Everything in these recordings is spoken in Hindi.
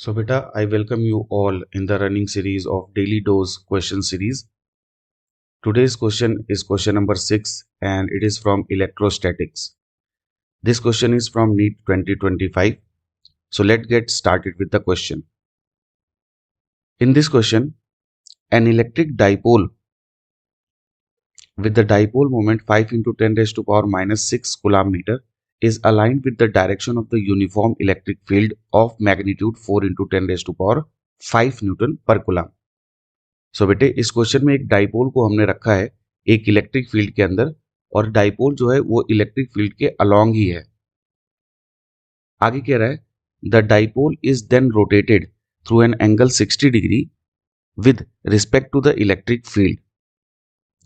So beta, I welcome you all in the running series of Daily Dose question series. Today's question is question number 6 and it is from electrostatics. This question is from NEET 2025. So let's get started with the question. In this question, an electric dipole with the dipole moment 5 into 10 raised to power minus 6 coulomb meter is aligned with the direction of the uniform electric field of magnitude 4 into 10 raised to power 5 Newton per coulomb. सो बेटे इस क्वेश्चन में एक डाइपोल को हमने रखा है एक इलेक्ट्रिक फील्ड के अंदर और डाइपोल जो है वो इलेक्ट्रिक फील्ड के अलोंग ही है। आगे कह रहा है the dipole is then rotated through an angle 60 degree with respect to the electric field.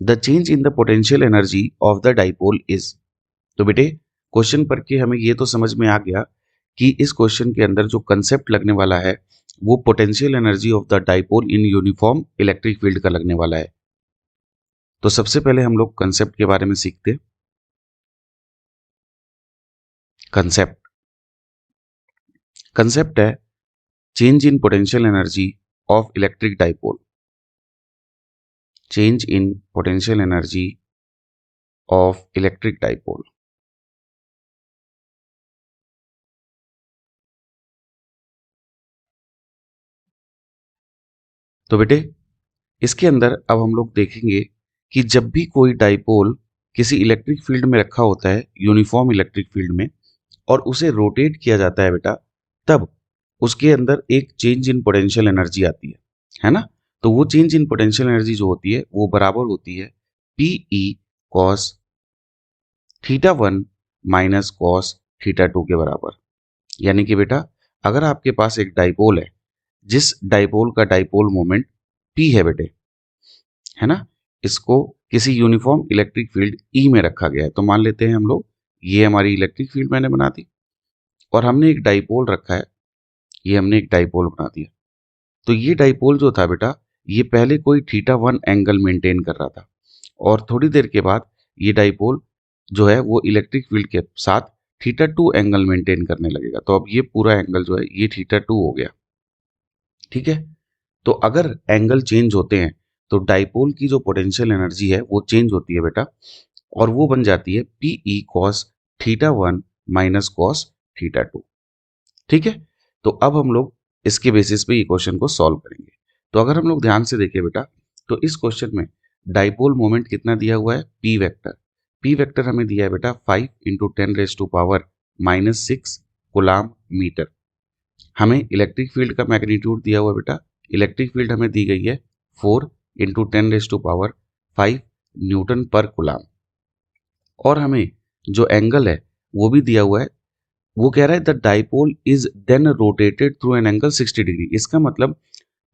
The change in the potential energy of the dipole is. तो बेटे क्वेश्चन पढ़ के हमें ये तो समझ में आ गया कि इस क्वेश्चन के अंदर जो कंसेप्ट लगने वाला है वो potential energy of the dipole in uniform electric field का लगने वाला है। तो सबसे पहले हम लोग कंसेप्ट के बारे में सीखते हैं। कंसेप्ट है change in potential energy of electric dipole. Change in potential energy of electric dipole. तो बेटे इसके अंदर अब हम लोग देखेंगे कि जब भी कोई डाइपोल किसी इलेक्ट्रिक फील्ड में रखा होता है यूनिफॉर्म इलेक्ट्रिक फील्ड में और उसे रोटेट किया जाता है बेटा, तब उसके अंदर एक चेंज इन पोटेंशियल एनर्जी आती है ना। तो वो चेंज इन पोटेंशियल एनर्जी जो होती है वो बराबर होती है PE cos θ1 माइनस cos θ2 के बराबर। यानी कि बेटा अगर आपके पास एक डाइपोल है जिस डाइपोल का डाइपोल मोमेंट P है बेटे, है ना, इसको किसी यूनिफॉर्म इलेक्ट्रिक फील्ड E में रखा गया है। तो मान लेते हैं हम लोग ये हमारी इलेक्ट्रिक फील्ड मैंने बना दी और हमने एक डाइपोल रखा है, ये हमने एक डाइपोल बना दिया। तो ये डाइपोल जो था बेटा ये पहले कोई θ1 एंगल मेंटेन कर रहा था और थोड़ी देर के बाद ये डाइपोल जो है वो इलेक्ट्रिक फील्ड के साथ θ2 एंगल मेंटेन करने लगेगा। तो अब ये पूरा एंगल जो है ये θ2 हो गया। ठीक है, तो अगर एंगल चेंज होते हैं तो डाइपोल की जो पोटेंशियल एनर्जी है वो चेंज होती है बेटा और वो बन जाती है PE cos θ1 माइनस cos θ2। ठीक है, तो अब हम लोग इसके बेसिस पे ये क्वेश्चन को सॉल्व करेंगे। तो अगर हम लोग ध्यान से देखें बेटा तो इस क्वेश्चन में डाइपोल मोमेंट कितना दिया हुआ है P वेक्टर हमें दिया है बेटा 5 into 10 raise to power minus 6 coulomb meter. हमें इलेक्ट्रिक फील्ड का मैग्नीट्यूड दिया हुआ है बेटा, इलेक्ट्रिक फील्ड हमें दी गई है 4 into 10 raise to power 5 newton पर कोलाम और हमें जो एंगल है वो भी दिया हुआ है, वो कह रहा है the dipole is then rotated through an angle 60 degree. इसका मतलब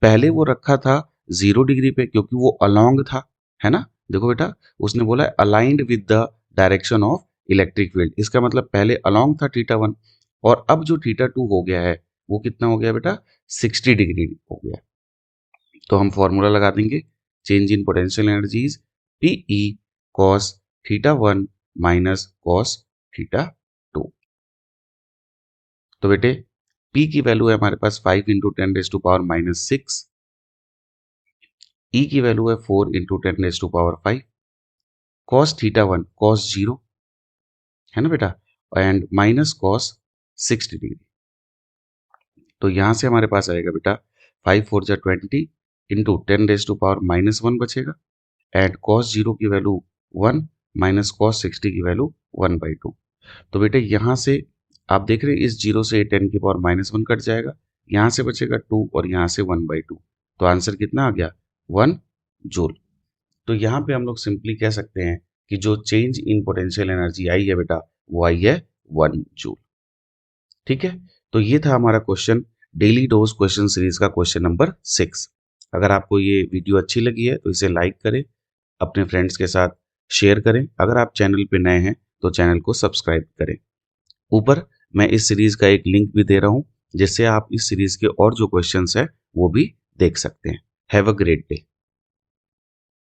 पहले वो रखा था 0 डिग्री पे क्योंकि वो अलोंग था, है ना। देखो बेटा उसने बोला है aligned with the direction of electric field, इसका मतलब पहले अलोंग था θ1 और अब जो θ2 हो गया है वो कितना हो गया बेटा 60 डिग्री हो गया। तो हम फॉर्मूला लगा देंगे change in potential energies PE cos θ1 minus cos θ2। तो बेटे P की वैल्यू है हमारे पास 5 into 10 raise to power minus 6, E की वैल्यू है 4 into 10 raise to power 5, cos θ1 cos 0 है ना बेटा एंड माइनस cos 60 डिग्री। तो यहां से हमारे पास आएगा बेटा 5 4 जा 20 into 10 raise to power minus 1 बचेगा एंड cos 0 की वैल्यू 1 माइनस cos 60 की वैल्यू 1/2। तो बेटे यहाँ से आप देख रहे हैं इस 0 से 10 की पावर माइनस 1 कट जाएगा, यहाँ से बचेगा 2 और यहाँ से 1/2। तो आंसर कितना आ गया 1 जूल। तो यहाँ पे हम लोग सिंपली कह सकते हैं कि जो चेंज इन पोटेंशियल एनर्जी आई है बेटा वो आई है 1 जूल। ठीक है, तो ये था हमारा question daily dose question series का क्वेश्चन नंबर 6। अगर आपको ये वीडियो अच्छी लगी है तो इसे लाइक करें, अपने फ्रेंड्स के साथ शेयर करें। अगर आप चैनल पे नए हैं तो चैनल को सब्सक्राइब करें। ऊपर मैं इस सीरीज का एक लिंक भी दे रहा हूं जिससे आप इस सीरीज के और जो क्वेश्चंस हैं वो भी देख सकते हैं। Have a great day.